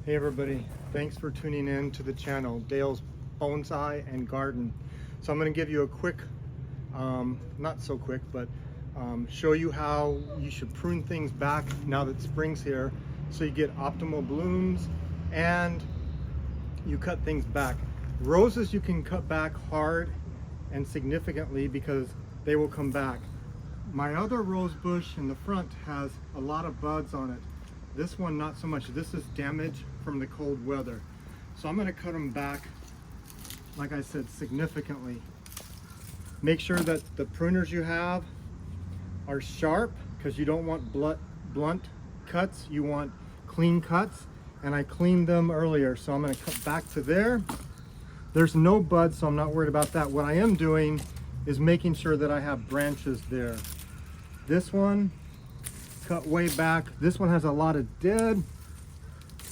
Hey everybody, thanks for tuning in to the channel, Dale's Bonsai and Garden. So I'm going to give you a quick, not so quick, but show you how you should prune things back now that spring's here, so you get optimal blooms and you cut things back. Roses you can cut back hard and significantly because they will come back. My other rose bush in the front has a lot of buds on it. This one not so much. This is damage from the cold weather. So I'm going to cut them back, like I said, significantly. Make sure that the pruners you have are sharp because you don't want blunt cuts. You want clean cuts, and I cleaned them earlier. So I'm going to cut back to there. There's no buds, so I'm not worried about that. What I am doing is making sure that I have branches there. This one, cut way back. This one has a lot of dead.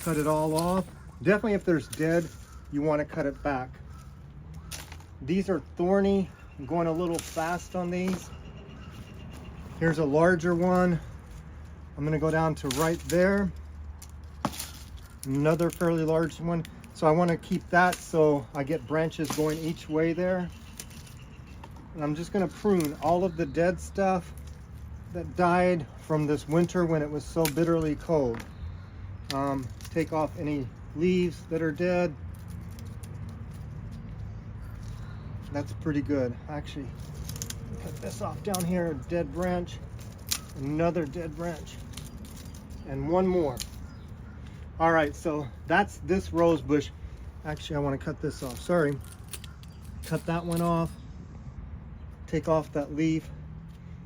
Cut it all off. Definitely if there's dead, you want to cut it back. These are thorny. I'm going a little fast on these. Here's a larger one. I'm going to go down to right there. Another fairly large one. So I want to keep that so I get branches going each way there. And I'm just going to prune all of the dead stuff that died from this winter when it was so bitterly cold. Take off any leaves that are dead. That's pretty good. Actually, cut this off down here, a dead branch, another dead branch, and one more. All right, so that's this rose bush. Actually, I want to cut this off, sorry. Cut that one off, take off that leaf,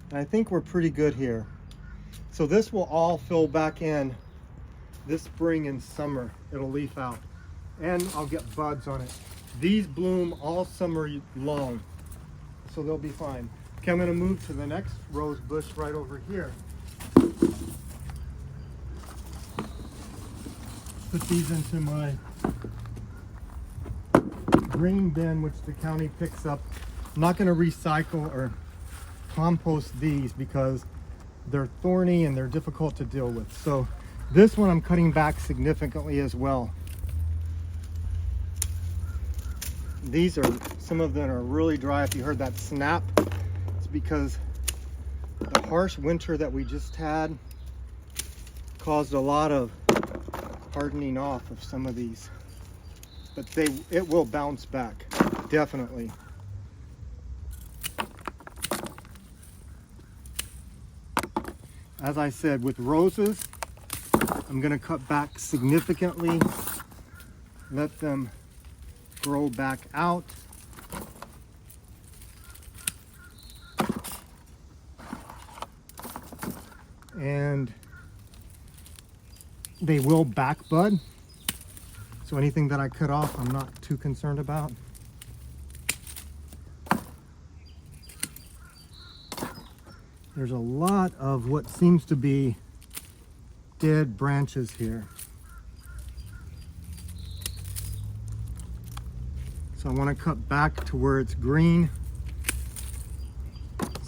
and I think we're pretty good here. So this will all fill back in this spring and summer. It'll leaf out and I'll get buds on it. These bloom all summer long, so they'll be fine. Okay, I'm going to move to the next rose bush right over here. Put these into my green bin, which the county picks up. I'm not going to recycle or compost these because they're thorny and they're difficult to deal with. So this one I'm cutting back significantly as well. These are, some of them are really dry. If you heard that snap, it's because the harsh winter that we just had caused a lot of hardening off of some of these. But it will bounce back, definitely. As I said, with roses, I'm going to cut back significantly, let them grow back out. And they will back bud. So anything that I cut off, I'm not too concerned about. There's a lot of what seems to be dead branches here. So I want to cut back to where it's green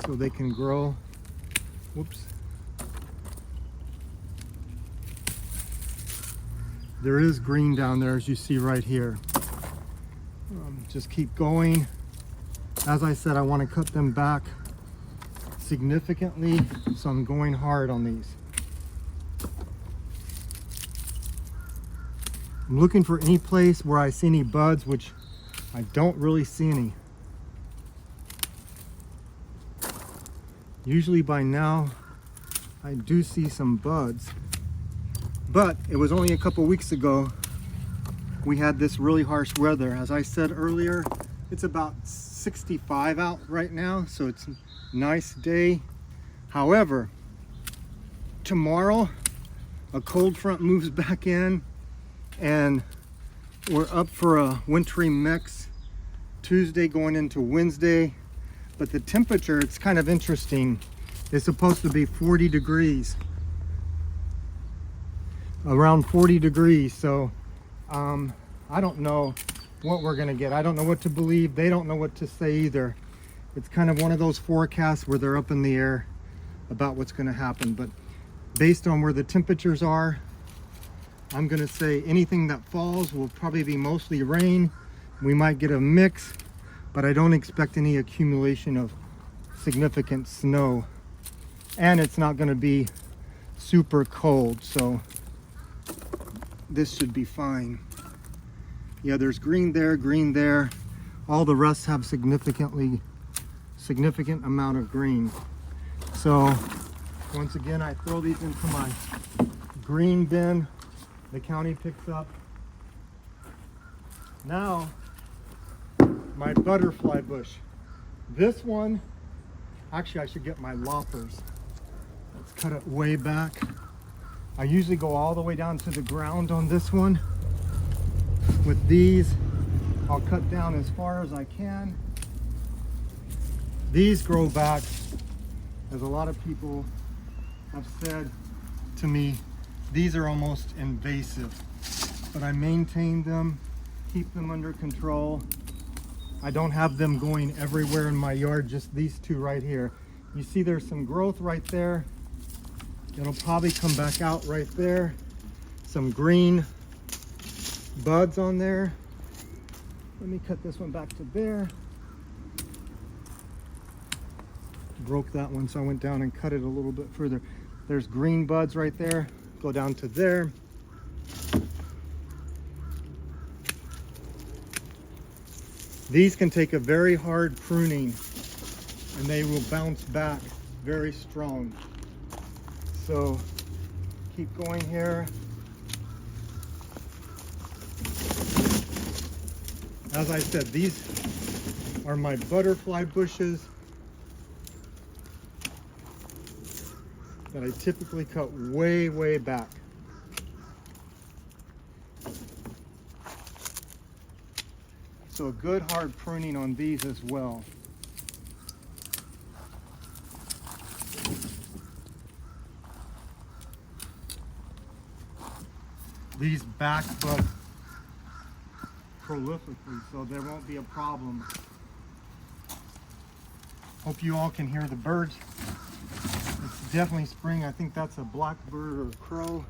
so they can grow. Whoops. There is green down there, as you see right here. Just keep going. As I said, I want to cut them back significantly, so I'm going hard on these. I'm looking for any place where I see any buds, which I don't really see any. Usually by now I do see some buds, but it was only a couple weeks ago we had this really harsh weather. As I said earlier, it's about 65 out right now, so it's a nice day. However, tomorrow a cold front moves back in and we're up for a wintry mix Tuesday going into Wednesday. But the temperature, it's kind of interesting. It's supposed to be 40 degrees, around 40 degrees. So I don't know what we're gonna get. I don't know what to believe. They don't know what to say either. It's kind of one of those forecasts where they're up in the air about what's gonna happen. But based on where the temperatures are, I'm gonna say anything that falls will probably be mostly rain. We might get a mix, but I don't expect any accumulation of significant snow. And it's not gonna be super cold, so this should be fine. Yeah, there's green there, green there. All the rest have significant amount of green. So once again, I throw these into my green bin. The county picks up. Now, my butterfly bush. This one, actually I should get my loppers. Let's cut it way back. I usually go all the way down to the ground on this one. With these, I'll cut down as far as I can. These grow back, as a lot of people have said to me, these are almost invasive, but I maintain them, keep them under control. I don't have them going everywhere in my yard, just these two right here. You see there's some growth right there. It'll probably come back out right there. Some green buds on there. Let me cut this one back to there. Broke that one, so I went down and cut it a little bit further. There's green buds right there. Go down to there. These can take a very hard pruning and they will bounce back very strong. So keep going here. As I said, these are my butterfly bushes that I typically cut way, way back. So a good hard pruning on these as well. These back bud prolifically, so there won't be a problem. Hope you all can hear the birds. It's definitely spring. I think that's a blackbird or a crow.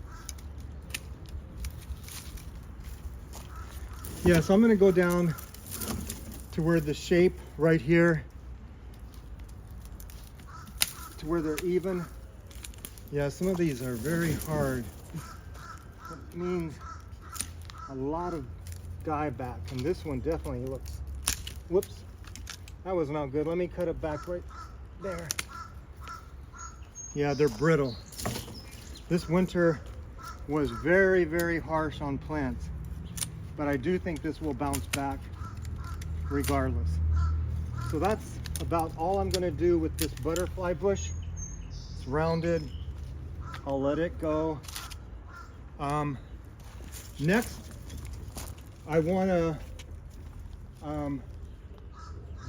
Yeah, so I'm going to go down to where the shape right here, to where they're even. Yeah, some of these are very hard. That means a lot of dieback, and this one definitely looks, whoops, that was not good. Let me cut it back right there. Yeah, they're brittle. This winter was very, very harsh on plants, but I do think this will bounce back regardless. So that's about all I'm going to do with this butterfly bush. It's rounded. I'll let it go. Next, I want to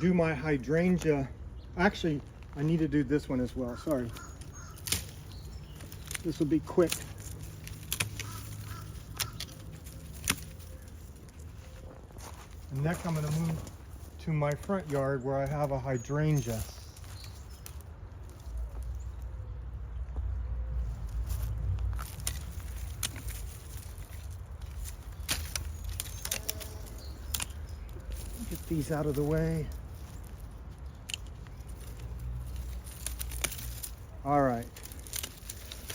do my hydrangea. Actually, I need to do this one as well. Sorry. This will be quick. And next, I'm going to move to my front yard where I have a hydrangea. Get these out of the way. All right,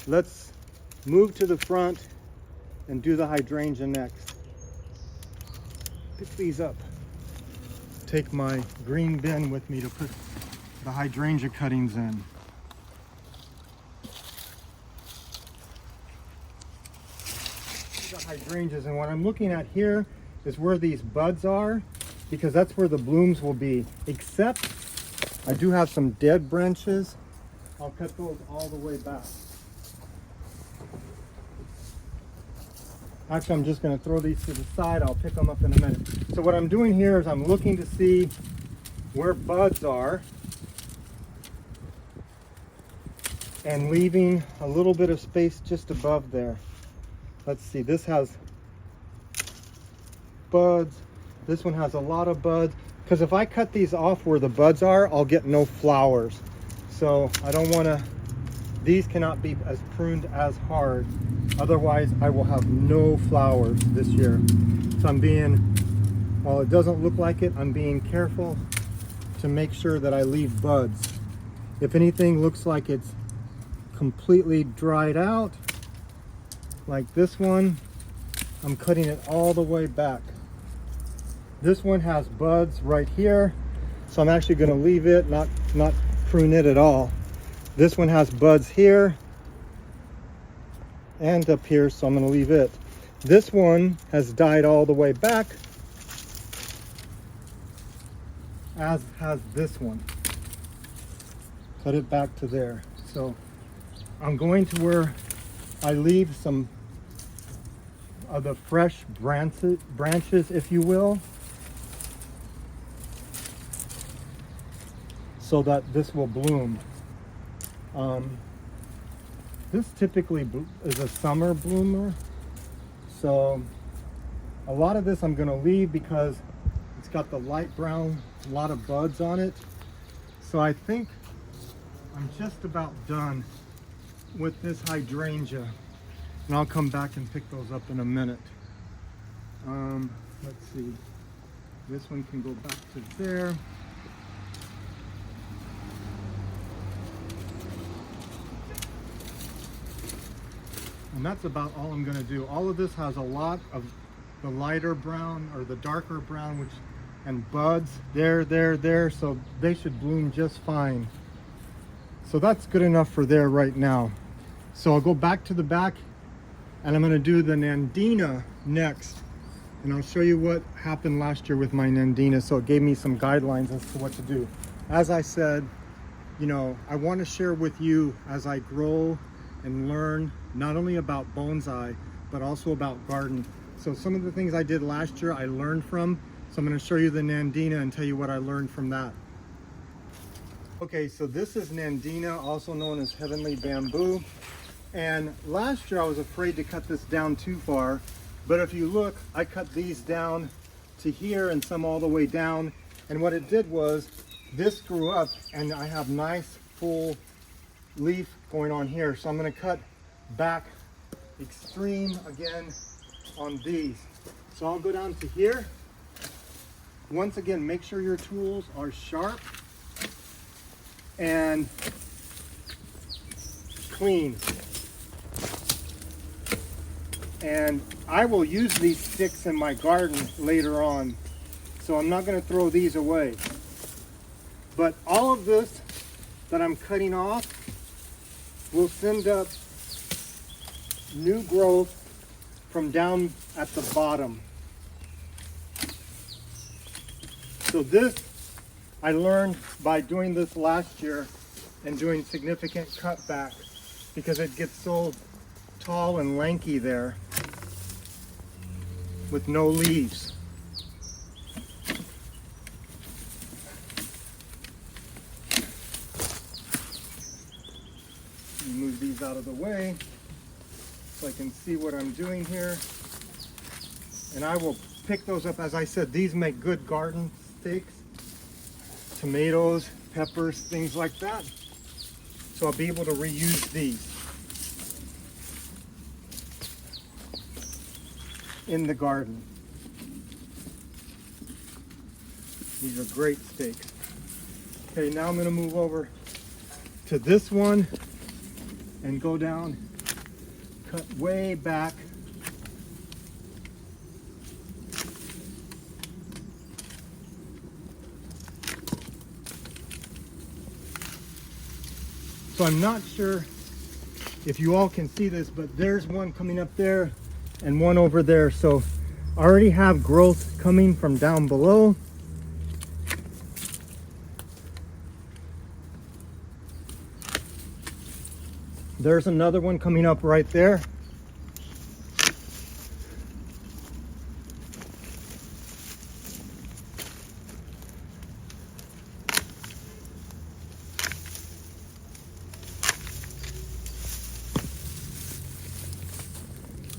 let's move to the front and do the hydrangea next. Pick these up. Take my green bin with me to put the hydrangea cuttings in. These are hydrangeas, and what I'm looking at here is where these buds are, because that's where the blooms will be, except I do have some dead branches. I'll cut those all the way back. Actually, I'm just going to throw these to the side. I'll pick them up in a minute. So what I'm doing here is I'm looking to see where buds are and leaving a little bit of space just above there. Let's see, this has buds. This one has a lot of buds. Because if I cut these off where the buds are, I'll get no flowers. So I don't want to These cannot be as pruned as hard, otherwise I will have no flowers this year. So I'm being, while it doesn't look like it, I'm being careful to make sure that I leave buds. If anything looks like it's completely dried out, like this one, I'm cutting it all the way back. This one has buds right here, so I'm actually going to leave it, not prune it at all. This one has buds here and up here, so I'm going to leave it. This one has died all the way back, as has this one. Cut it back to there. So I'm going to where I leave some of the fresh branches, if you will, so that this will bloom. This typically is a summer bloomer, so a lot of this I'm going to leave because it's got the light brown, a lot of buds on it. So I think I'm just about done with this hydrangea, and I'll come back and pick those up in a minute. Let's see, this one can go back to there. And that's about all I'm going to do. All of this has a lot of the lighter brown or the darker brown, and buds there, so they should bloom just fine. So that's good enough for there right now. So I'll go back to the back and I'm going to do the Nandina next. And I'll show you what happened last year with my Nandina. So it gave me some guidelines as to what to do. As I said, you know, I want to share with you as I grow and learn not only about bonsai, but also about garden. So some of the things I did last year, I learned from. So I'm going to show you the Nandina and tell you what I learned from that. Okay, so this is Nandina, also known as heavenly bamboo. And last year I was afraid to cut this down too far. But if you look, I cut these down to here and some all the way down. And what it did was, this grew up and I have nice full leaf going on here. So I'm going to cut back extreme again on these. So I'll go down to here. Once again, make sure your tools are sharp and clean. And I will use these sticks in my garden later on, so I'm not going to throw these away. But all of this that I'm cutting off will send up new growth from down at the bottom. So this I learned by doing this last year and doing significant cutback, because it gets so tall and lanky there with no leaves. Move these out of the way so I can see what I'm doing here. And I will pick those up. As I said, these make good garden stakes. Tomatoes, peppers, things like that. So I'll be able to reuse these in the garden. These are great stakes. Okay, now I'm going to move over to this one and go down, cut way back. So I'm not sure if you all can see this, but there's one coming up there and one over there. So I already have growth coming from down below. There's another one coming up right there.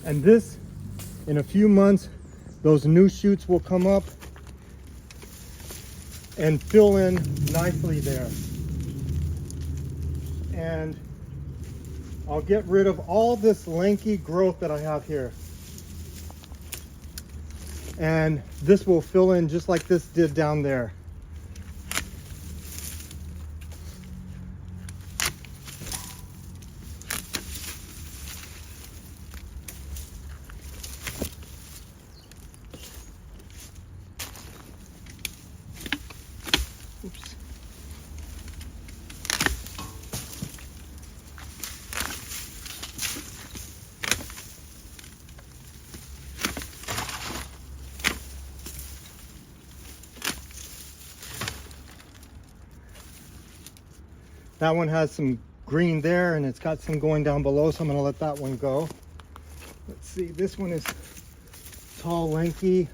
And this, in a few months, those new shoots will come up and fill in nicely there. And I'll get rid of all this lanky growth that I have here. And this will fill in just like this did down there. Oops. That one has some green there and it's got some going down below, so I'm going to let that one go. Let's see, this one is tall, lanky.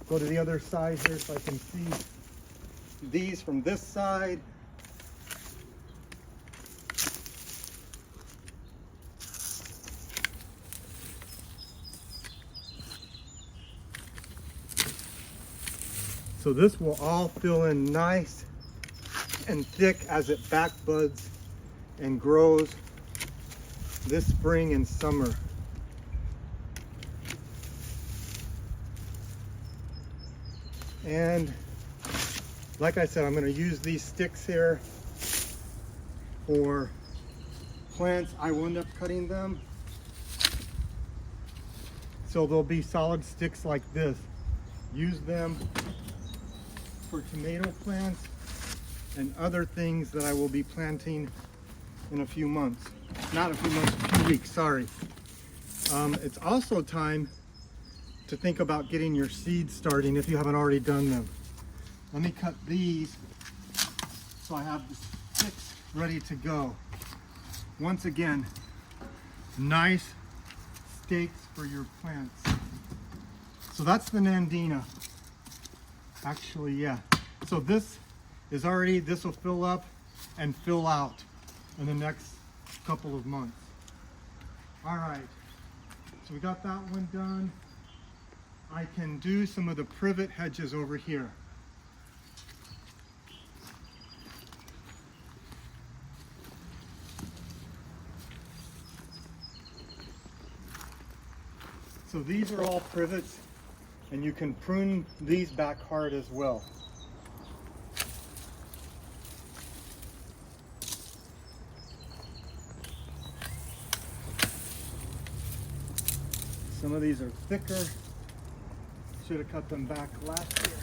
Go to the other side here so I can see these from this side. So this will all fill in nice and thick as it back buds and grows this spring and summer. And like I said, I'm going to use these sticks here for plants. I will end up cutting them so they'll be solid sticks like this. Use them for tomato plants and other things that I will be planting in a few months. Not a few months, a few weeks, sorry. It's also time to think about getting your seeds starting if you haven't already done them. Let me cut these so I have the sticks ready to go. Once again, nice stakes for your plants. So that's the Nandina. Actually, yeah. So this is already, this will fill up and fill out in the next couple of months. All right, so we got that one done. I can do some of the privet hedges over here. So these are all privets, and you can prune these back hard as well. Some of these are thicker. Should have cut them back last year.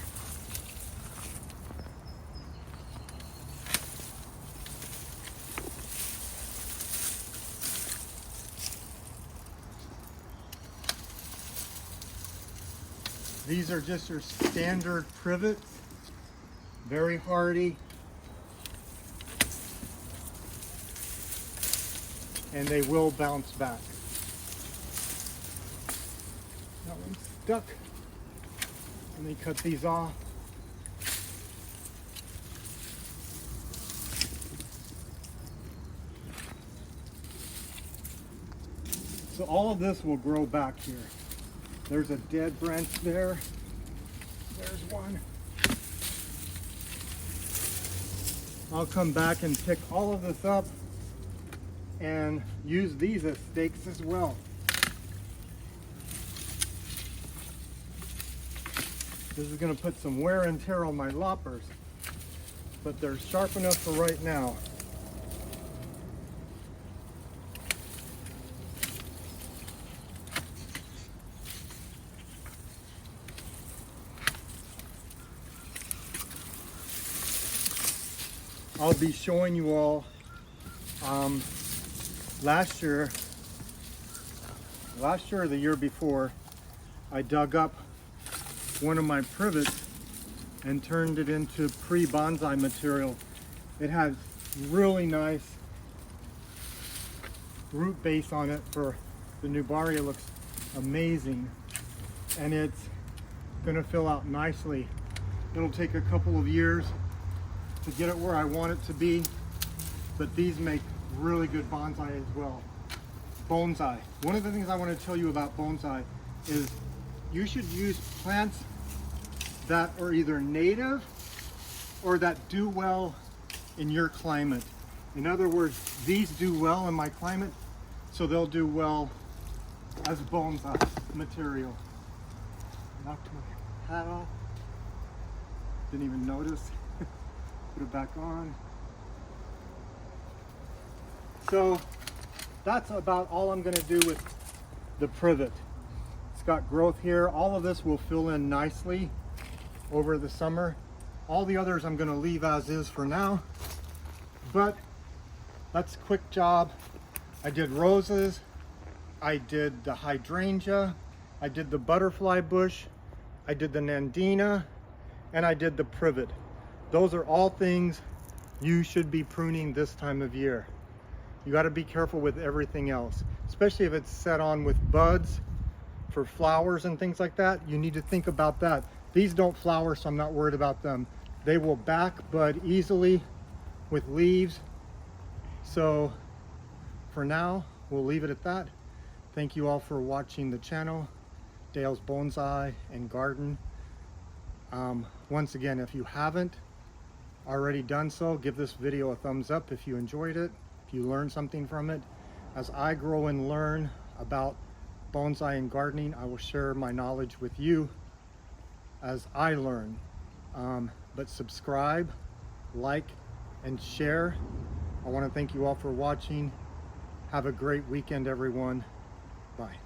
These are just your standard privets, very hardy. And they will bounce back. That one's stuck. Let me cut these off. So all of this will grow back here. There's a dead branch there. There's one. I'll come back and pick all of this up and use these as stakes as well. This is going to put some wear and tear on my loppers, but they're sharp enough for right now. I'll be showing you all last year or the year before, I dug up one of my privets and turned it into pre-bonsai material. It has really nice root base on it for the Nubaria. It looks amazing, and it's gonna fill out nicely. It'll take a couple of years to get it where I want it to be, but these make really good bonsai as well. Bonsai. One of the things I want to tell you about bonsai is you should use plants that are either native or that do well in your climate. In other words, these do well in my climate, so they'll do well as bonsai material. Knocked my hat off. Didn't even notice. Put it back on. So that's about all I'm going to do with the privet. It's got growth here. All of this will fill in nicely over the summer. All the others I'm going to leave as is for now. But that's a quick job. I did roses. I did the hydrangea. I did the butterfly bush. I did the nandina. And I did the privet. Those are all things you should be pruning this time of year. You got to be careful with everything else, especially if it's set on with buds for flowers and things like that. You need to think about that. These don't flower, so I'm not worried about them. They will back bud easily with leaves. So for now, we'll leave it at that. Thank you all for watching the channel, Dale's Bonsai and Garden. Once again, if you haven't already done so, give this video a thumbs up if you enjoyed it, if you learned something from it. As I grow and learn about bonsai and gardening, I will share my knowledge with you as I learn. But subscribe, like, and share. I want to thank you all for watching. Have a great weekend, everyone. Bye.